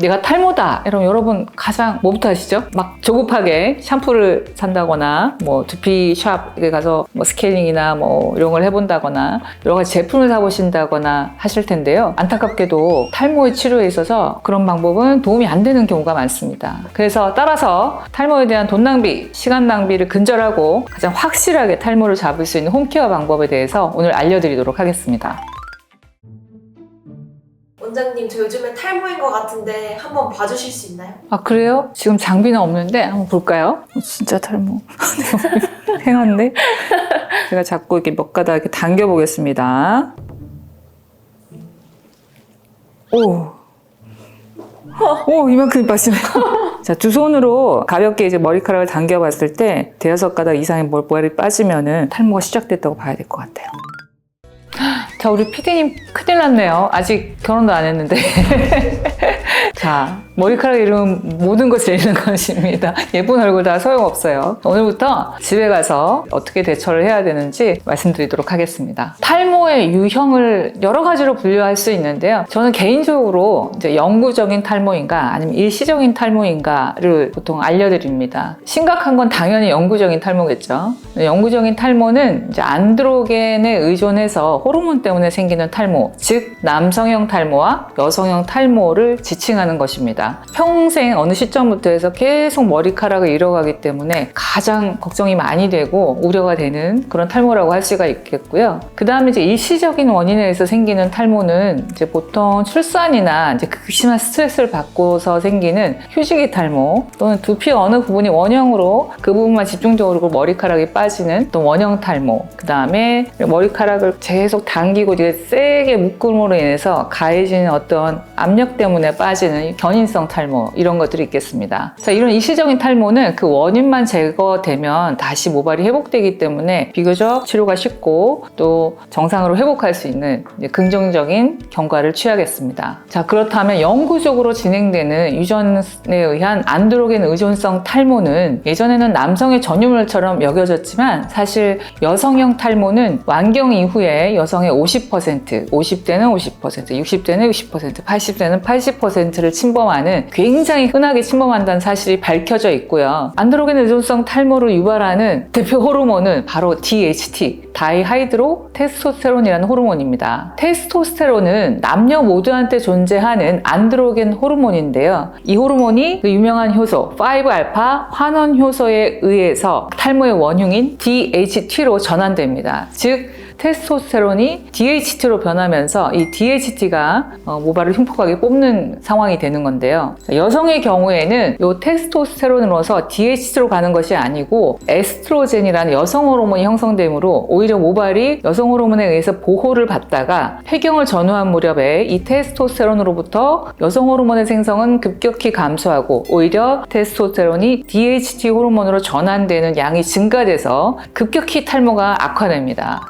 내가 탈모다 이러면 여러분 가장 뭐부터 하시죠? 막 조급하게 샴푸를 산다거나 뭐 두피 샵에 가서 뭐 스케일링이나 뭐 이런 걸 해본다거나 여러 가지 제품을 사보신다거나 하실 텐데요. 안타깝게도 탈모의 치료에 있어서 그런 방법은 도움이 안 되는 경우가 많습니다. 그래서 따라서 탈모에 대한 돈 낭비, 시간 낭비를 근절하고 가장 확실하게 탈모를 잡을 수 있는 홈케어 방법에 대해서 오늘 알려드리도록 하겠습니다. 원장님, 저 요즘에 탈모인 것 같은데 한번 봐주실 수 있나요? 아, 그래요? 지금 장비는 없는데 한번 볼까요? 진짜 탈모. 행한데? 제가 자꾸 이렇게 몇 가닥 이렇게 당겨 보겠습니다. 오, 이만큼 빠지네요. 자, 두 손으로 가볍게 이제 머리카락을 당겨 봤을 때 대여섯 가닥 이상의 머리 빠지면은 탈모가 시작됐다고 봐야 될 것 같아요. 자, 우리 PD님 큰일 났네요. 아직 결혼도 안 했는데. 자, 머리카락 잃으면 모든 것을 잃는 것입니다. 예쁜 얼굴 다 소용없어요. 오늘부터 집에 가서 어떻게 대처를 해야 되는지 말씀드리도록 하겠습니다. 탈모의 유형을 여러 가지로 분류할 수 있는데요. 저는 개인적으로 이제 영구적인 탈모인가 아니면 일시적인 탈모인가를 보통 알려드립니다. 심각한 건 당연히 영구적인 탈모겠죠. 영구적인 탈모는 이제 안드로겐에 의존해서 호르몬 때문에 생기는 탈모, 즉 남성형 탈모와 여성형 탈모를 지칭하는 것입니다. 평생 어느 시점부터 해서 계속 머리카락을 잃어가기 때문에 가장 걱정이 많이 되고 우려가 되는 그런 탈모라고 할 수가 있겠고요. 그 다음에 이제 일시적인 원인에 의해서 생기는 탈모는 이제 보통 출산이나 이제 극심한 스트레스를 받고서 생기는 휴지기 탈모, 또는 두피 어느 부분이 원형으로 그 부분만 집중적으로 머리카락이 빠지는 또 원형 탈모, 그 다음에 머리카락을 계속 당기고 이제 세게 묶음으로 인해서 가해지는 어떤 압력 때문에 빠지는 견인성 탈모, 이런 것들이 있겠습니다. 자, 이런 일시적인 탈모는 그 원인만 제거되면 다시 모발이 회복되기 때문에 비교적 치료가 쉽고 또 정상으로 회복할 수 있는 긍정적인 경과를 취하겠습니다. 자, 그렇다면 영구적으로 진행되는 유전에 의한 안드로겐 의존성 탈모는 예전에는 남성의 전유물처럼 여겨졌지만 사실 여성형 탈모는 완경 이후에 여성의 50%, 50대는 50%, 60대는 60%, 80대는 80%를 침범하는 굉장히 흔하게 침범한다는 사실이 밝혀져 있고요. 안드로겐 의존성 탈모를 유발하는 대표 호르몬은 바로 DHT, 다이하이드로 테스토스테론이라는 호르몬입니다. 테스토스테론은 남녀 모두한테 존재하는 안드로겐 호르몬인데요. 이 호르몬이 그 유명한 효소 5알파 환원 효소에 의해서 탈모의 원흉인 DHT로 전환됩니다. 즉 테스토스테론이 DHT로 변하면서 이 DHT가 모발을 흉폭하게 뽑는 상황이 되는 건데요. 여성의 경우에는 이 테스토스테론으로서 DHT로 가는 것이 아니고 에스트로겐이라는 여성 호르몬이 형성되므로 오히려 모발이 여성 호르몬에 의해서 보호를 받다가 폐경을 전후한 무렵에 이 테스토스테론으로부터 여성 호르몬의 생성은 급격히 감소하고 오히려 테스토스테론이 DHT 호르몬으로 전환되는 양이 증가돼서 급격히 탈모가 악화됩니다.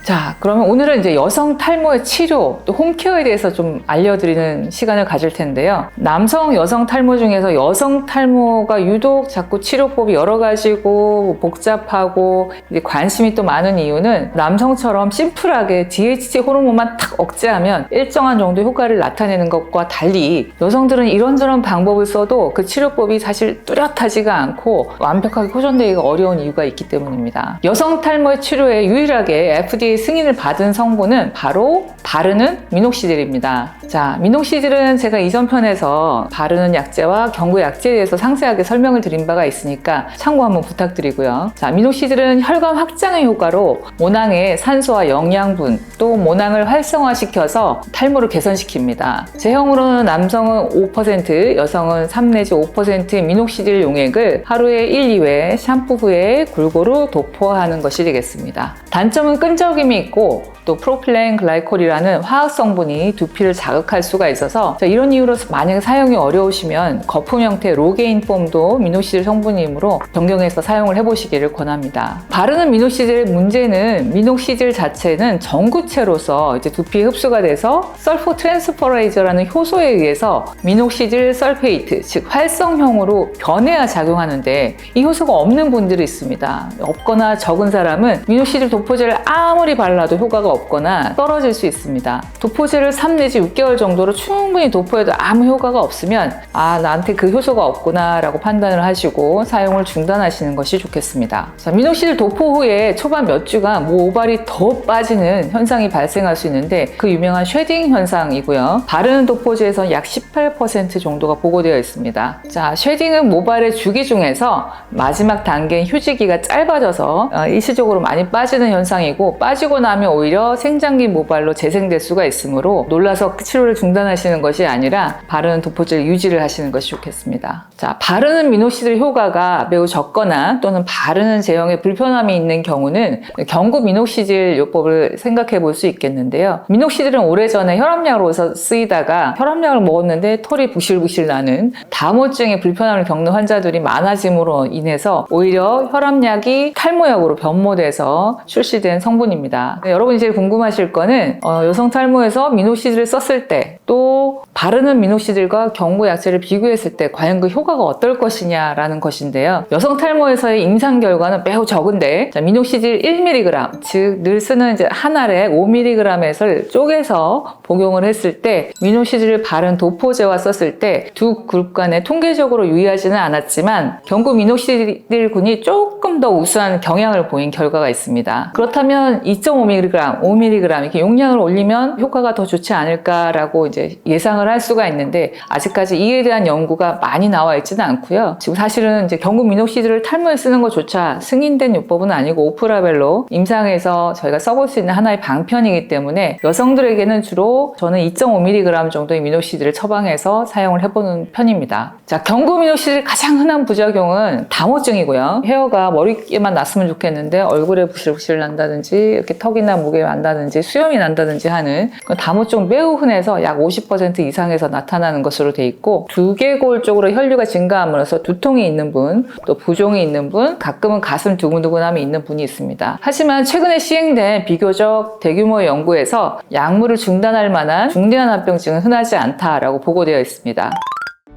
자, 그러면 오늘은 이제 여성 탈모의 치료, 또 홈케어에 대해서 좀 알려드리는 시간을 가질 텐데요. 남성, 여성 탈모 중에서 여성 탈모가 유독 자꾸 치료법이 여러 가지고 복잡하고 이제 관심이 또 많은 이유는 남성처럼 심플하게 DHT 호르몬만 탁 억제하면 일정한 정도 효과를 나타내는 것과 달리 여성들은 이런저런 방법을 써도 그 치료법이 사실 뚜렷하지가 않고 완벽하게 호전되기가 어려운 이유가 있기 때문입니다. 여성 탈모의 치료에 유일하게 FDA 승인을 받은 성분은 바로 바르는 미녹시딜입니다. 자, 미녹시딜은 제가 이전 편에서 바르는 약제와 경구 약제에 대해서 상세하게 설명을 드린 바가 있으니까 참고 한번 부탁드리고요. 자, 미녹시딜은 혈관 확장의 효과로 모낭의 산소와 영양분, 또 모낭을 활성화시켜서 탈모를 개선시킵니다. 제형으로는 남성은 5%, 여성은 3 내지 5%의 미녹시딜 용액을 하루에 1, 2회 샴푸 후에 골고루 도포하는 것이 되겠습니다. 단점은 끈적임이 있고 또 프로필렌 글라이콜이라는 화학 성분이 두피를 자극할 수가 있어서 이런 이유로 만약에 사용이 어려우시면 거품 형태의 로게인 폼도 미녹시딜 성분이므로 변경해서 사용을 해보시기를 권합니다. 바르는 미녹시딜의 문제는 미녹시딜 자체는 전구체로서 이제 두피에 흡수가 돼서 설포 트랜스퍼레이저라는 효소에 의해서 미녹시딜 설페이트, 즉 활성형으로 변해야 작용하는데 이 효소가 없는 분들이 있습니다. 없거나 적은 사람은 미녹시딜 도포제를 아무리 아무리 발라도 효과가 없거나 떨어질 수 있습니다. 도포제를 3 내지 6개월 정도로 충분히 도포해도 아무 효과가 없으면 나한테 그 효소가 없구나 라고 판단을 하시고 사용을 중단하시는 것이 좋겠습니다. 자, 미녹시딜 도포 후에 초반 몇 주간 모발이 더 빠지는 현상이 발생할 수 있는데 그 유명한 쉐딩 현상이고요. 바르는 도포제에서 약 18% 정도가 보고되어 있습니다. 자, 쉐딩은 모발의 주기 중에서 마지막 단계인 휴지기가 짧아져서 일시적으로 많이 빠지는 현상이고, 빠지고 나면 오히려 생장기 모발로 재생될 수가 있으므로 놀라서 치료를 중단하시는 것이 아니라 바르는 도포제를 유지를 하시는 것이 좋겠습니다. 자, 바르는 미녹시딜 효과가 매우 적거나 또는 바르는 제형에 불편함이 있는 경우는 경구 미녹시딜 요법을 생각해 볼 수 있겠는데요. 미녹시딜은 오래전에 혈압약으로 쓰이다가 혈압약을 먹었는데 털이 부실부실 나는 다모증에 불편함을 겪는 환자들이 많아짐으로 인해서 오히려 혈압약이 탈모약으로 변모돼서 출시된 성분입니다. 여러분 이제 궁금하실 거는 여성 탈모에서 미녹시딜을 썼을 때 또 바르는 미녹시딜과 경구 약제를 비교했을 때 과연 그 효과가 어떨 것이냐라는 것인데요. 여성 탈모에서의 임상 결과는 매우 적은데, 자, 미녹시딜 1mg, 즉 늘 쓰는 이제 한 알에 5mg을 쪼개서 복용을 했을 때 미녹시딜을 바른 도포제와 썼을 때 두 그룹 간에 통계적으로 유의하지는 않았지만 경구 미녹시딜군이 조금 더 우수한 경향을 보인 결과가 있습니다. 그렇다면 2.5mg, 5mg 이렇게 용량을 올리면 효과가 더 좋지 않을까라고 이제 예상을 할 수가 있는데, 아직까지 이에 대한 연구가 많이 나와 있지는 않고요. 지금 사실은 이제 경구 미녹시딜을 탈모에 쓰는 것조차 승인된 요법은 아니고 오프라벨로 임상에서 저희가 써볼 수 있는 하나의 방편이기 때문에 여성들에게는 주로 저는 2.5mg 정도의 미녹시딜을 처방해서 사용을 해보는 편입니다. 자, 경구 미녹시딜 가장 흔한 부작용은 다모증이고요. 헤어가 머리에만 났으면 좋겠는데 얼굴에 부실부실 난다든지 이렇게 턱이나 목에 난다든지 수염이 난다든지 하는 다모증 매우 흔해서 약 50% 이상에서 나타나는 것으로 돼 있고, 두개골 쪽으로 혈류가 증가함으로써 두통이 있는 분, 또 부종이 있는 분, 가끔은 가슴 두근두근함이 있는 분이 있습니다. 하지만 최근에 시행된 비교적 대규모의 연구에서 약물을 중단할 만한 중대한 합병증은 흔하지 않다라고 보고되어 있습니다.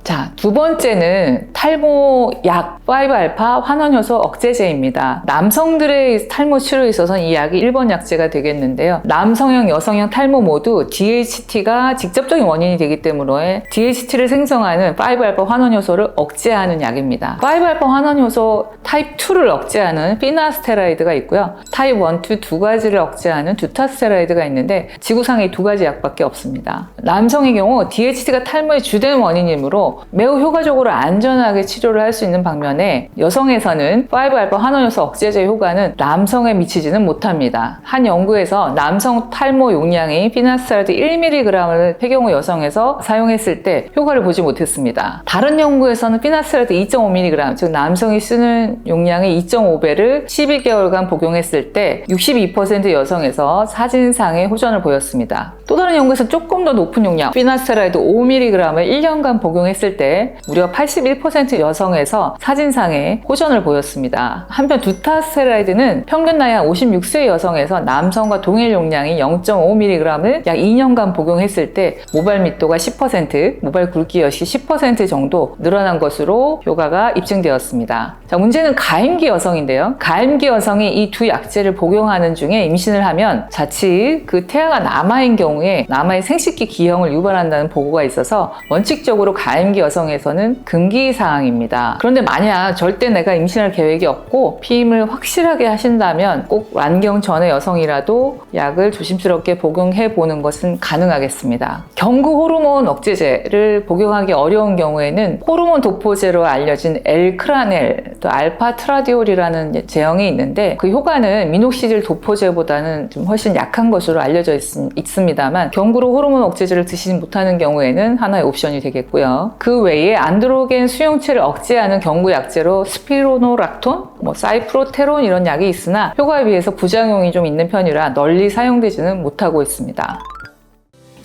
자, 두 번째는 탈모약 5알파 환원효소 억제제입니다. 남성들의 탈모 치료에 있어서는 이 약이 1번 약제가 되겠는데요. 남성형, 여성형 탈모 모두 DHT가 직접적인 원인이 되기 때문에 DHT를 생성하는 5알파 환원효소를 억제하는 약입니다. 5알파 환원효소 타입 2를 억제하는 피나스테라이드가 있고요. 타입 1, 2 두 가지를 억제하는 두타스테라이드가 있는데 지구상에 이 두 가지 약밖에 없습니다. 남성의 경우 DHT가 탈모의 주된 원인이므로 매우 효과적으로 안전하게 치료를 할 수 있는 반면에 여성에서는 5알파 환원효소 억제제 효과는 남성에 미치지는 못합니다. 한 연구에서 남성 탈모 용량이 피나스테라이드 1mg을 폐경 후 여성에서 사용했을 때 효과를 보지 못했습니다. 다른 연구에서는 피나스테라이드 2.5mg, 즉 남성이 쓰는 용량의 2.5배를 12개월간 복용했을 때 62% 여성에서 사진상의 호전을 보였습니다. 또 다른 연구에서 조금 더 높은 용량 피나스테라이드 5mg을 1년간 복용했을 때 무려 81% 여성에서 사진상의 호전을 보였습니다. 한편 두타스테라이드는 평균 나이 한 56세 여성에서 남성과 동일 용량이 0.5mg을 약 2년간 복용했을 때 모발密도가 10%, 모발 굵기 역시 10% 정도 늘어난 것으로 효과가 입증되었습니다. 자, 문제는 가임기 여성인데요. 가임기 여성이 이 두 약제를 복용하는 중에 임신을 하면 자칫 그 태아가 남아인 경우에 남아의 생식기 기형을 유발한다는 보고가 있어서 원칙적으로 가임기 여성에서는 금기사항입니다. 그런데 만약 절대 내가 임신할 계획이 없고 피임을 확실하게 하신다면 꼭 완경 전의 여성이라도 약을 조심스럽게 복용해 보는 것은 가능하겠습니다. 경구 호르몬 억제제를 복용하기 어려운 경우에는 호르몬 도포제로 알려진 엘크라넬, 또 알파트라디올이라는 제형이 있는데 그 효과는 미녹시딜 도포제보다는 좀 훨씬 약한 것으로 알려져 있습니다만 경구로 호르몬 억제제를 드시지 못하는 경우에는 하나의 옵션이 되겠고요. 그 외에 안드로겐 수용체를 억제하는 경구 약제로 스피로노락톤, 사이프로테론 이런 약이 있으나 효과에 비해서 부작용이 좀 있는 편이라 널리 사용되지는 못하고 있습니다.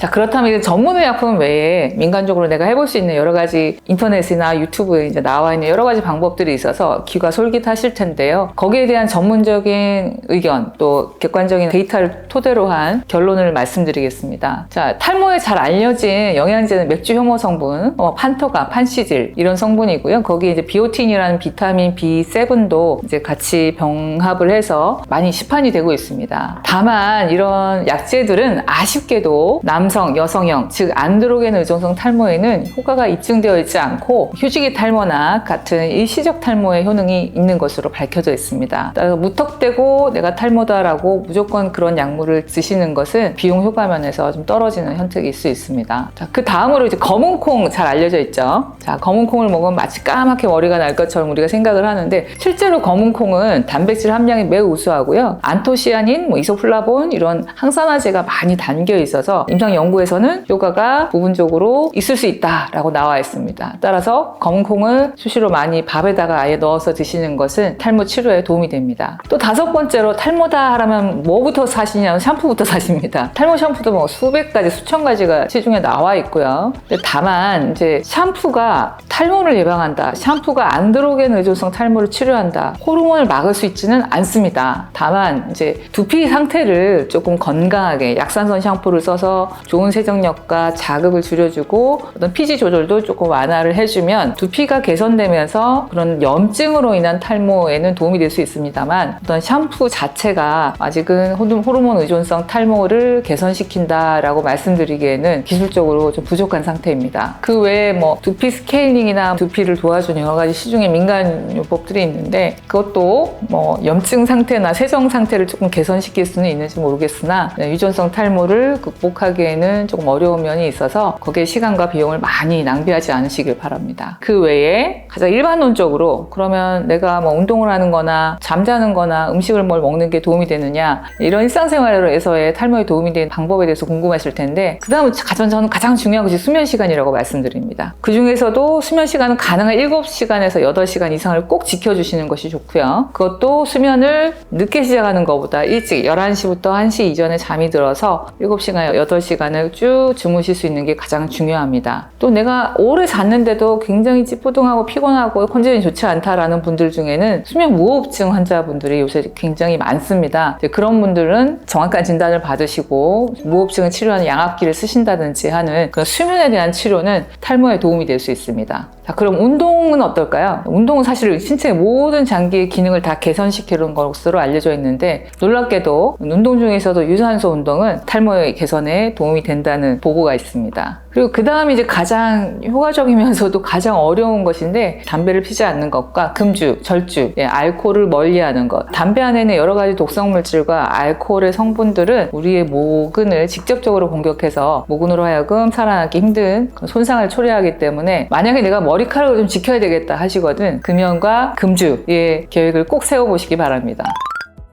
자, 그렇다면 이제 전문의약품 외에 민간적으로 내가 해볼 수 있는 여러 가지 인터넷이나 유튜브에 이제 나와 있는 여러 가지 방법들이 있어서 귀가 솔깃하실 텐데요. 거기에 대한 전문적인 의견 또 객관적인 데이터를 토대로 한 결론을 말씀드리겠습니다. 자, 탈모에 잘 알려진 영양제는 맥주 효모 성분, 판토감, 판시질 이런 성분이고요. 거기에 이제 비오틴이라는 비타민 B7도 이제 같이 병합을 해서 많이 시판이 되고 있습니다. 다만 이런 약제들은 아쉽게도 남성, 여성형, 즉 안드로겐 의존성 탈모에는 효과가 입증되어 있지 않고 휴지기 탈모나 같은 일시적 탈모에 효능이 있는 것으로 밝혀져 있습니다. 따라서 무턱대고 내가 탈모다라고 무조건 그런 약물을 드시는 것은 비용 효과 면에서 좀 떨어지는 현택이 있을 수 있습니다. 자, 그 다음으로 이제 검은 콩 잘 알려져 있죠. 자, 검은 콩을 먹으면 마치 까맣게 머리가 날 것처럼 우리가 생각을 하는데 실제로 검은 콩은 단백질 함량이 매우 우수하고요. 안토시아닌, 이소플라본 이런 항산화제가 많이 담겨 있어서 임상 연구에서는 효과가 부분적으로 있을 수 있다라고 나와 있습니다. 따라서 검은 콩을 수시로 많이 밥에다가 아예 넣어서 드시는 것은 탈모 치료에 도움이 됩니다. 또 다섯 번째로 탈모다 하면 뭐부터 사시냐면 샴푸부터 사십니다. 탈모 샴푸도 뭐 수백 가지, 수천 가지가 시중에 나와 있고요. 근데 다만 이제 샴푸가 탈모를 예방한다, 샴푸가 안드로겐 의존성 탈모를 치료한다, 호르몬을 막을 수 있지는 않습니다. 다만 이제 두피 상태를 조금 건강하게 약산성 샴푸를 써서 좋은 세정력과 자극을 줄여주고 어떤 피지 조절도 조금 완화를 해주면 두피가 개선되면서 그런 염증으로 인한 탈모에는 도움이 될 수 있습니다만 어떤 샴푸 자체가 아직은 호르몬 의존성 탈모를 개선시킨다라고 말씀드리기에는 기술적으로 좀 부족한 상태입니다. 그 외에 뭐 두피 스케일링이나 두피를 도와주는 여러 가지 시중에 민간요법들이 있는데 그것도 뭐 염증 상태나 세정 상태를 조금 개선시킬 수는 있는지 모르겠으나 유전성 탈모를 극복하기에는 조금 어려운 면이 있어서 거기에 시간과 비용을 많이 낭비하지 않으시길 바랍니다. 그 외에 가장 일반론적으로 그러면 내가 뭐 운동을 하는 거나 잠자는 거나 음식을 뭘 먹는 게 도움이 되느냐 이런 일상생활에서의 탈모에 도움이 되는 방법에 대해서 궁금하실 텐데 그 다음은 저는 가장 중요한 것이 수면 시간이라고 말씀드립니다. 그 중에서도 수면 시간은 가능한 7시간에서 8시간 이상을 꼭 지켜주시는 것이 좋고요. 그것도 수면을 늦게 시작하는 것보다 일찍 11시부터 1시 이전에 잠이 들어서 7시간, 8시간을 쭉 주무실 수 있는 게 가장 중요합니다. 또 내가 오래 잤는데도 굉장히 찌뿌둥하고 피곤하고 컨디션이 좋지 않다라는 분들 중에는 수면 무호흡증 환자분들이 요새 굉장히 많습니다. 그런 분들은 정확한 진단을 받으시고 무호흡증을 치료하는 양압기를 쓰신다든지 하는 그런 수면에 대한 치료는 탈모에 도움이 될 수 있습니다. 자, 그럼 운동은 어떨까요? 운동은 사실 신체의 모든 장기의 기능을 다 개선시키는 것으로 알려져 있는데 놀랍게도 운동 중에서도 유산소 운동은 탈모의 개선에 도움이 된다는 보고가 있습니다. 그리고 그 다음 이제 가장 효과적이면서도 가장 어려운 것인데 담배를 피지 않는 것과 금주, 절주, 알코올을 멀리하는 것. 담배 안에는 여러 가지 독성 물질과 알코올의 성분들은 우리의 모근을 직접적으로 공격해서 모근으로 하여금 살아나기 힘든 손상을 초래하기 때문에 만약에 내가 머리카락을 좀 지켜야 되겠다 하시거든 금연과 금주의 계획을 꼭 세워보시기 바랍니다.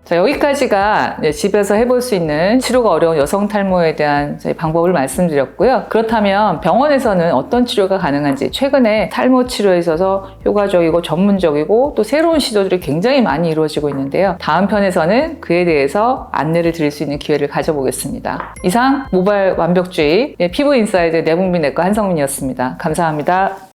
자, 여기까지가 집에서 해볼 수 있는 치료가 어려운 여성 탈모에 대한 방법을 말씀드렸고요. 그렇다면 병원에서는 어떤 치료가 가능한지 최근에 탈모 치료에 있어서 효과적이고 전문적이고 또 새로운 시도들이 굉장히 많이 이루어지고 있는데요. 다음 편에서는 그에 대해서 안내를 드릴 수 있는 기회를 가져보겠습니다. 이상 모발 완벽주의 피부인사이드 내분비 내과 한성민이었습니다. 감사합니다.